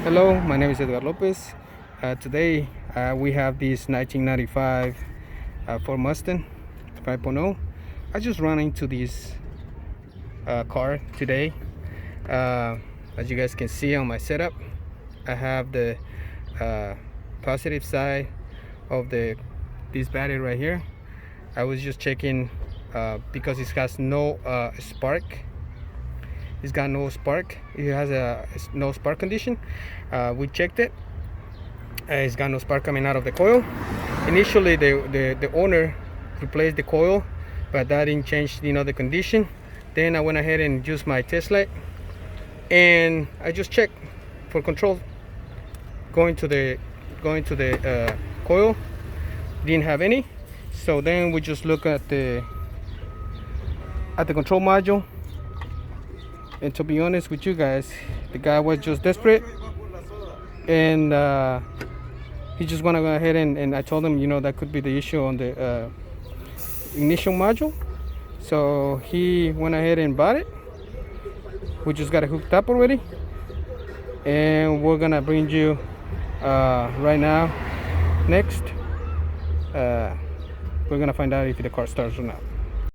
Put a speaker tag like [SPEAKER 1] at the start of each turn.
[SPEAKER 1] Hello, my name is Edgar Lopez. Today we have this 1995 Ford Mustang 5.0. I just ran into this car today. As you guys can see on my setup, I have the positive side of this battery right here. I was just checking because it has no spark. It's got no spark. It has a no spark condition. We checked it. It's got no spark coming out of the coil. Initially, the owner replaced the coil, but that didn't change the condition. Then I went ahead and used my test light, and I just checked for control. Going to the coil, didn't have any. So then we just look at the control module. And to be honest with you guys, the guy was just desperate, and he just want to go ahead and I told him, that could be the issue on the ignition module. So he went ahead and bought it. We just got it hooked up already, and we're gonna bring you right now. Next, we're gonna find out if the car starts or not.